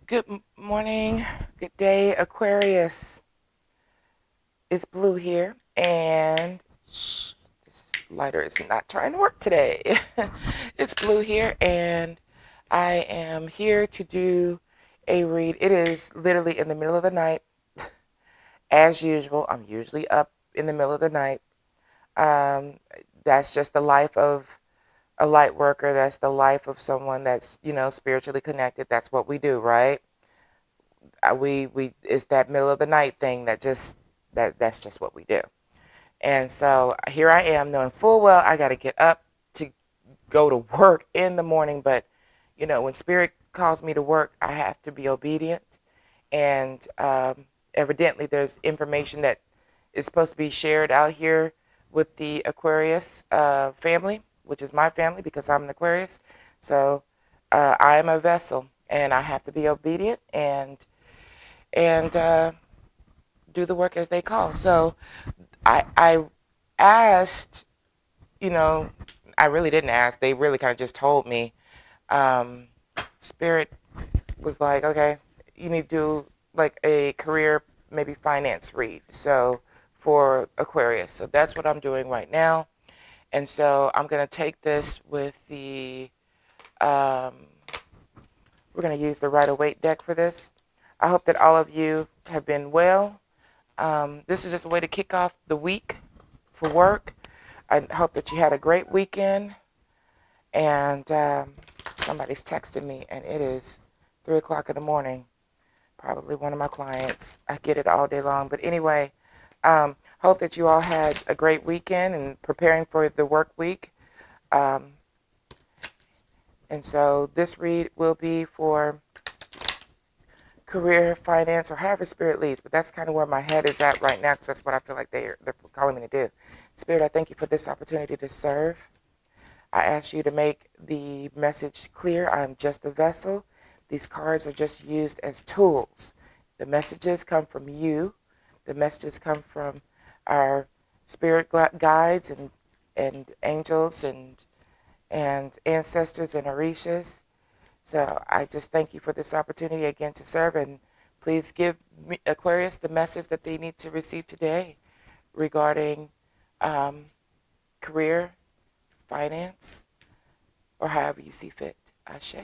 Good morning, good day, Aquarius. It's Blue here, and this lighter is not trying to work today. It's Blue here, and I am here to do a read. It is literally in the middle of the night, as usual. I'm usually up in the middle of the night. Um, that's just the life of a light worker. That's the life of someone that's spiritually connected. That's what we do, right? We it's that middle of the night thing that's just what we do. And so here I am knowing full well I got to get up to go to work in the morning, but when spirit calls me to work, I have to be obedient. And evidently there's information that is supposed to be shared out here with the Aquarius family, which is my family because I'm an Aquarius. So I am a vessel and I have to be obedient and do the work as they call. So I asked, you know, I really didn't ask. They really kind of just told me. Um, Spirit was like, okay, you need to do like a career, maybe finance read. So for Aquarius. So that's what I'm doing right now. And so I'm going to take this with um, we're going to use the Rider Waite deck for this. I hope that all of you have been well. This is just a way to kick off the week for work. I hope that you had a great weekend. And somebody's texting me, and it is 3 o'clock in the morning. Probably one of my clients. I get it all day long. But anyway, hope that you all had a great weekend and preparing for the work week. Um, and so this read will be for career, finance, or however Spirit leads. But that's kind of where my head is at right now because that's what I feel like they're calling me to do. Spirit, I thank you for this opportunity to serve. I ask you to make the message clear. I'm just a vessel. These cards are just used as tools. The messages come from you. The messages come from our spirit guides and angels and ancestors and orishas. So I just thank you for this opportunity again to serve, and please give Aquarius the message that they need to receive today regarding um, career, finance, or however you see fit. Ashe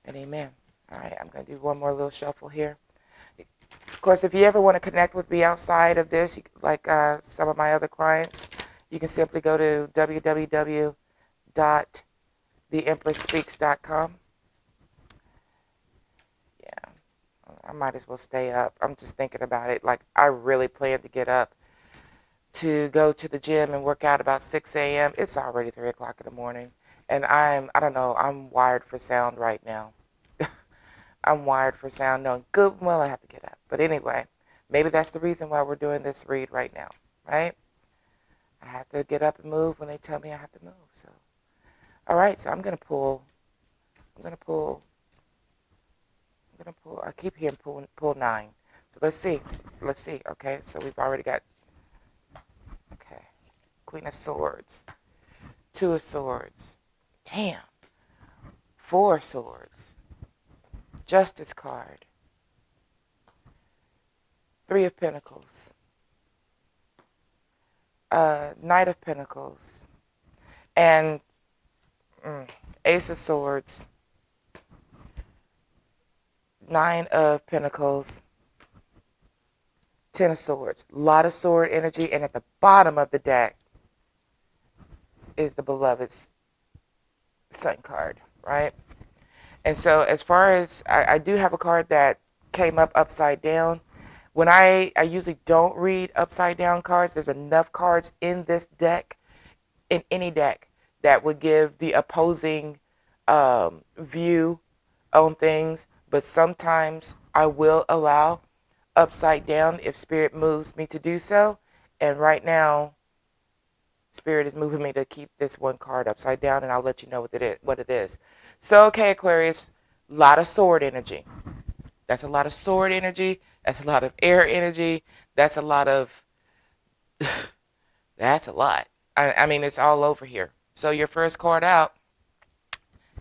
and amen. All right, I'm going to do one more little shuffle here. Of course, if you ever want to connect with me outside of this, like some of my other clients, you can simply go to www.theempressspeaks.com. Yeah, I might as well stay up. I'm just thinking about it. Like, I really plan to get up to go to the gym and work out about 6 a.m. It's already 3 o'clock in the morning. And I don't know, I'm wired for sound right now. I'm wired for sound knowing good and well I have to get up. But anyway, maybe that's the reason why we're doing this read right now, right? I have to get up and move when they tell me I have to move. So, all right, so I'm going to pull, I'm going to pull, I'm going to pull, I keep hearing pull 9. So let's see, okay? So we've already got, okay, Queen of Swords, Two of Swords, damn, Four of Swords, Justice card, Three of Pentacles, Knight of Pentacles, and Ace of Swords, Nine of Pentacles, Ten of Swords. A lot of sword energy, and at the bottom of the deck is the Beloved's Sun card, right? And so as far as, I do have a card that came up upside down. When I usually don't read upside down cards, there's enough cards in this deck, in any deck, that would give the opposing view on things. But sometimes I will allow upside down if Spirit moves me to do so. And right now, Spirit is moving me to keep this one card upside down, and I'll let you know what it is. So, okay, Aquarius, a lot of sword energy. That's a lot of sword energy. That's a lot of air energy. That's a lot of, that's a lot. I mean, it's all over here. So your first card out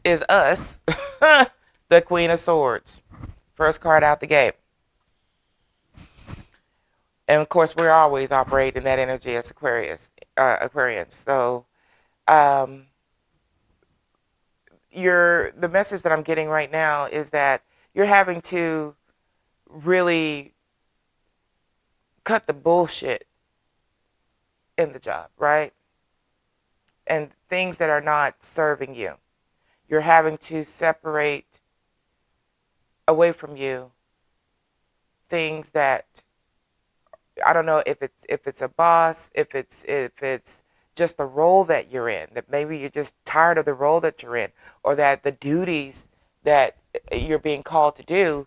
is us, The Queen of Swords. First card out the gate. And of course, we're always operating that energy as Aquarians. So, um, the message that I'm getting right now is that you're having to really cut the bullshit in the job, right? And things that are not serving you. You're having to separate away from you things that, I don't know, if it's a boss, if it's just the role that you're in, that maybe you're just tired of the role that you're in, or that the duties that you're being called to do,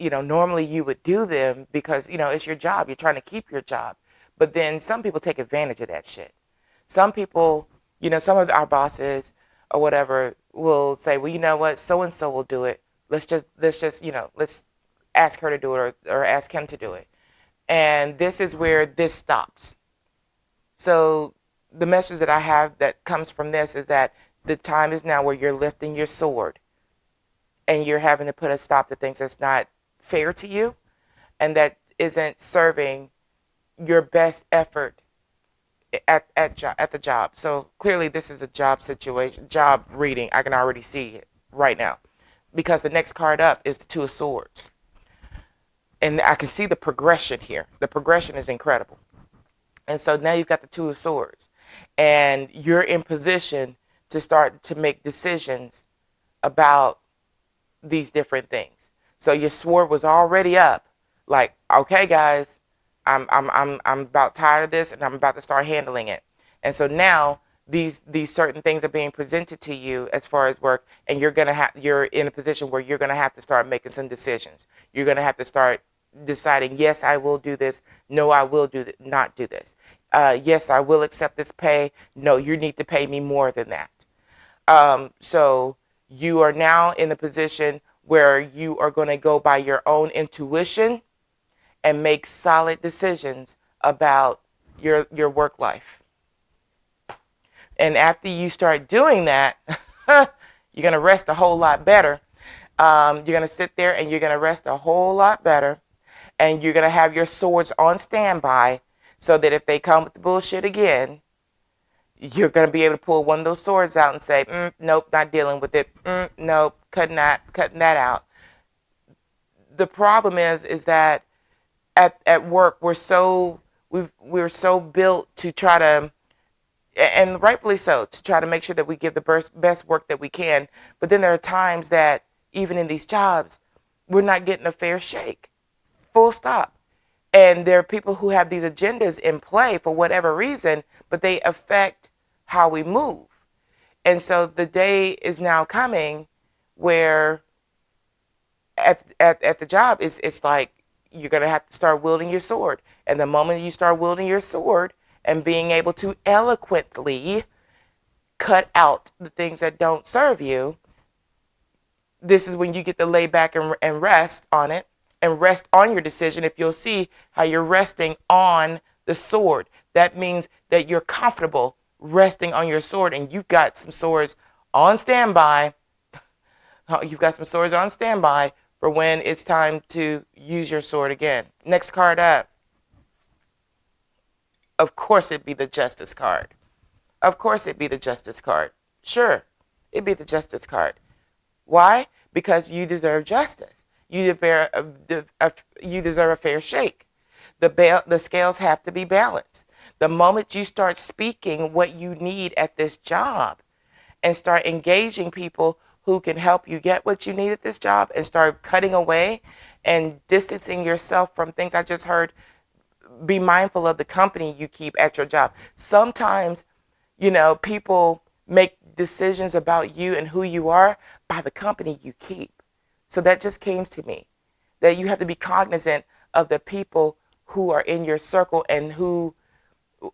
normally you would do them because, it's your job. You're trying to keep your job. But then some people take advantage of that shit. Some people, some of our bosses or whatever will say, well, you know what, so and so will do it. Let's just, let's ask her to do it, or ask him to do it. And this is where this stops. So the message that I have that comes from this is that the time is now where you're lifting your sword and you're having to put a stop to things that's not fair to you and that isn't serving your best effort at the job. So clearly this is a job situation, job reading. I can already see it right now because the next card up is the Two of Swords. And I can see the progression here. The progression is incredible. And so now you've got the Two of Swords. And you're in position to start to make decisions about these different things. So your sword was already up. Like, okay, guys, I'm about tired of this, and I'm about to start handling it. And so now these certain things are being presented to you as far as work, and you're in a position where you're gonna have to start making some decisions. You're gonna have to start deciding, yes, I will do this. No, I will not do this. Yes, I will accept this pay. No, you need to pay me more than that. So you are now in a position where you are going to go by your own intuition and make solid decisions about your work life. And after you start doing that, you're going to rest a whole lot better. You're going to sit there and you're going to rest a whole lot better. And you're going to have your swords on standby so that if they come with the bullshit again, you're going to be able to pull one of those swords out and say, nope, not dealing with it. Nope, cutting that out. The problem is that at work we're so built to try to, and rightfully so, to try to make sure that we give the best work that we can. But then there are times that even in these jobs, we're not getting a fair shake. Full stop. And there are people who have these agendas in play for whatever reason, but they affect how we move. And so the day is now coming where at the job, it's like you're going to have to start wielding your sword. And the moment you start wielding your sword and being able to eloquently cut out the things that don't serve you, this is when you get to lay back and rest on it and rest on your decision. If you'll see how you're resting on the sword, that means that you're comfortable resting on your sword and you've got some swords on standby. You've got some swords on standby for when it's time to use your sword again. Next card up. Of course it'd be the Justice card. Of course it'd be the Justice card. Sure, it'd be the Justice card. Why? Because you deserve justice. You deserve a fair shake. The scales have to be balanced. The moment you start speaking what you need at this job and start engaging people who can help you get what you need at this job and start cutting away and distancing yourself from things. I just heard, be mindful of the company you keep at your job. Sometimes, people make decisions about you and who you are by the company you keep. So that just came to me, that you have to be cognizant of the people who are in your circle and who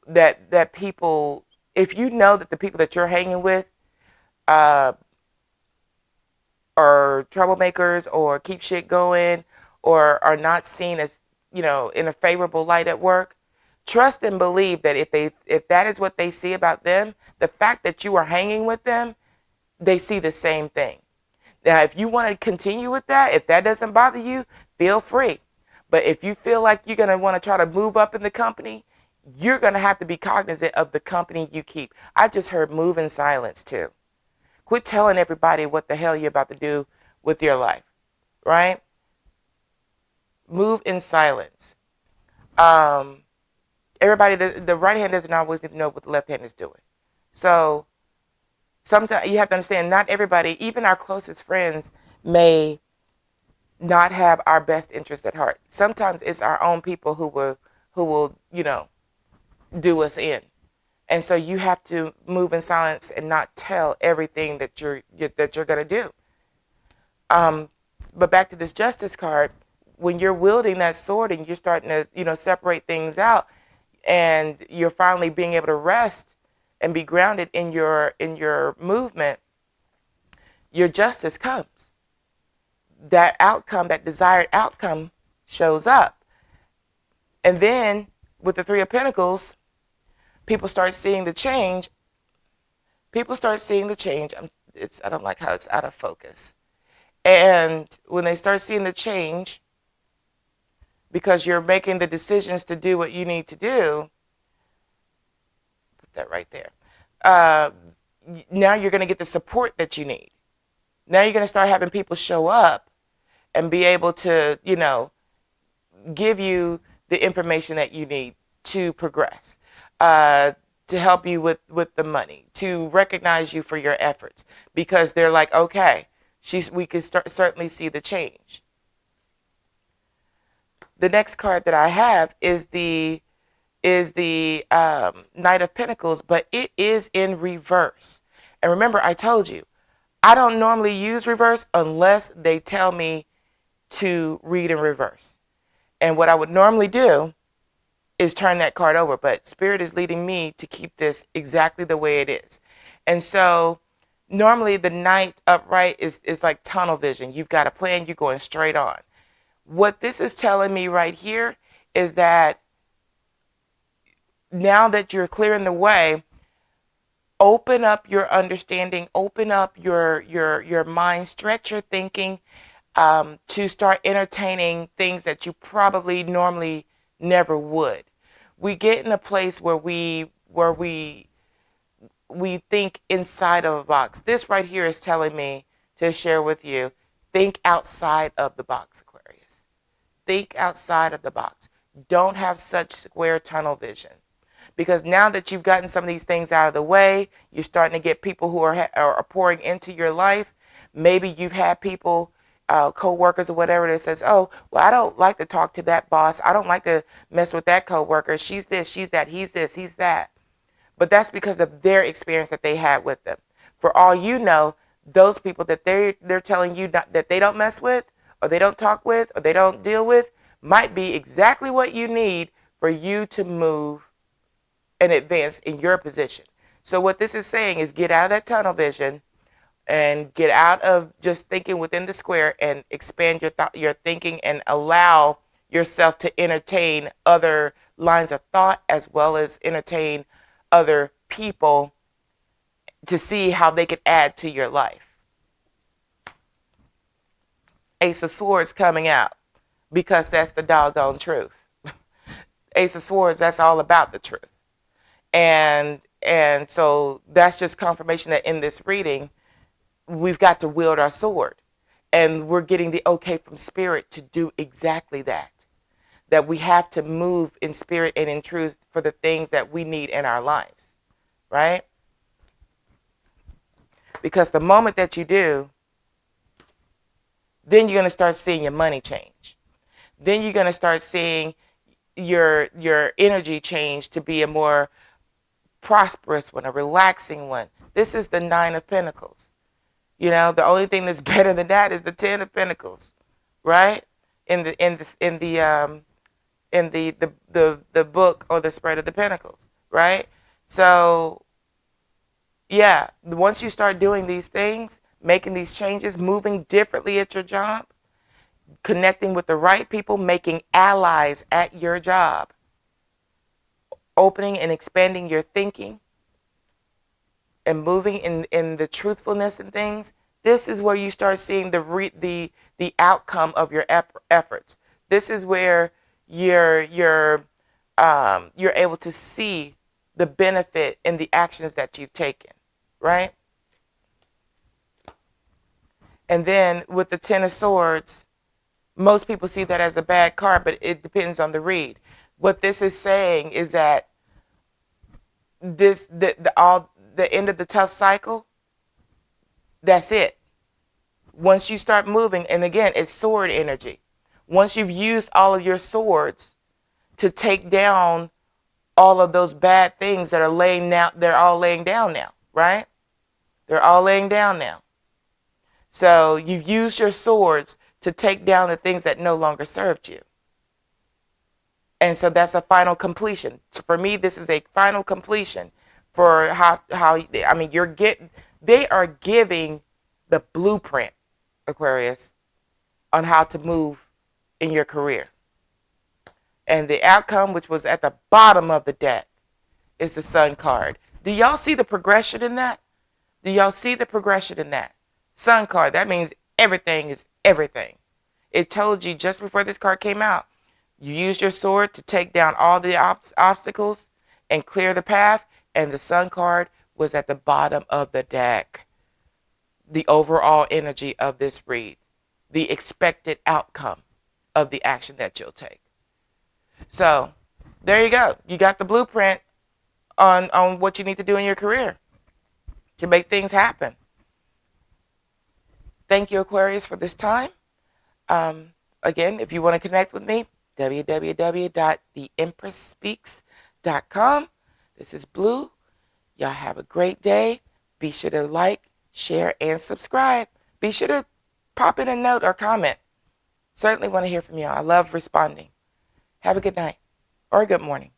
that people, if you know that the people that you're hanging with uh, are troublemakers or keep shit going or are not seen as, in a favorable light at work, trust and believe that if that is what they see about them, the fact that you are hanging with them, they see the same thing. Now, if you want to continue with that, if that doesn't bother you, feel free. But if you feel like you're going to want to try to move up in the company, you're going to have to be cognizant of the company you keep. I just heard move in silence too. Quit telling everybody what the hell you're about to do with your life, right? Move in silence. Um, Everybody, the right hand doesn't always need to know what the left hand is doing. So sometimes you have to understand, not everybody, even our closest friends, may not have our best interest at heart. Sometimes it's our own people who will do us in. And so you have to move in silence and not tell everything that you're going to do. But back to this justice card, when you're wielding that sword and you're starting to separate things out, and you're finally being able to rest and be grounded in your movement, your justice comes. That outcome, that desired outcome, shows up. And then with the Three of Pentacles, people start seeing the change. People start seeing the change. I don't like how it's out of focus. And when they start seeing the change, because you're making the decisions to do what you need to do, put that right there. Now you're going to get the support that you need. Now you're going to start having people show up and be able to, give you the information that you need to progress, to help you with the money, to recognize you for your efforts, because they're like, okay, we can certainly see the change. The next card that I have is the Knight of Pentacles, but it is in reverse. And remember, I told you, I don't normally use reverse unless they tell me to read in reverse. And what I would normally do is turn that card over, but Spirit is leading me to keep this exactly the way it is. And so normally the Knight upright is like tunnel vision. You've got a plan, you're going straight on. What this is telling me right here is that now that you're clearing the way, open up your understanding, open up your mind, stretch your thinking, to start entertaining things that you probably normally never would. We get in a place where we think inside of a box. This right here is telling me to share with you, think outside of the box, Aquarius. Think outside of the box. Don't have such square tunnel vision. Because now that you've gotten some of these things out of the way, you're starting to get people who are pouring into your life. Maybe you've had people, co-workers or whatever, that says, oh, well, I don't like to talk to that boss. I don't like to mess with that co-worker. She's this, she's that, he's this, he's that. But that's because of their experience that they had with them. For all you know, those people that they're telling you that they don't mess with, or they don't talk with, or they don't deal with, might be exactly what you need for you to move and advance in your position. So what this is saying is, get out of that tunnel vision and get out of just thinking within the square, and expand your thinking, and allow yourself to entertain other lines of thought, as well as entertain other people to see how they could add to your life. Ace of Swords coming out, because that's the doggone truth. Ace of Swords, that's all about the truth. And so that's just confirmation that in this reading, we've got to wield our sword, and we're getting the okay from Spirit to do exactly that. That we have to move in spirit and in truth for the things that we need in our lives, right? Because the moment that you do, then you're going to start seeing your money change. Then you're going to start seeing your energy change to be a more prosperous one, a relaxing one. This is the Nine of Pentacles. The only thing that's better than that is the Ten of Pentacles, right? In the book, or the spread of the Pentacles, right? So yeah, once you start doing these things, making these changes, moving differently at your job, connecting with the right people, making allies at your job, opening and expanding your thinking, and moving in the truthfulness and things, This is where you start seeing the outcome of your efforts. This is where you're able to see the benefit in the actions that you've taken, right? And then with the Ten of Swords, most people see that as a bad card, but it depends on the read. What this is saying is that the end of the tough cycle, that's it. Once you start moving, and again, it's sword energy. Once you've used all of your swords to take down all of those bad things that are laying now, they're all laying down now, right? They're all laying down now. So you've used your swords to take down the things that no longer served you. And so that's a final completion. So for me, this is a final completion for how I mean they are giving the blueprint, Aquarius, on how to move in your career. And the outcome, which was at the bottom of the deck, is the Sun card. Do y'all see the progression in that? Do y'all see the progression in that? Sun card, that means everything is everything. It told you just before this card came out, you used your sword to take down all the obstacles and clear the path, and the Sun card was at the bottom of the deck. The overall energy of this read, the expected outcome of the action that you'll take. So there you go. You got the blueprint on what you need to do in your career to make things happen. Thank you, Aquarius, for this time. Again, if you want to connect with me, www.theempressspeaks.com. This is Blue. Y'all have a great day. Be sure to like, share, and subscribe. Be sure to pop in a note or comment. Certainly want to hear from y'all. I love responding. Have a good night or a good morning.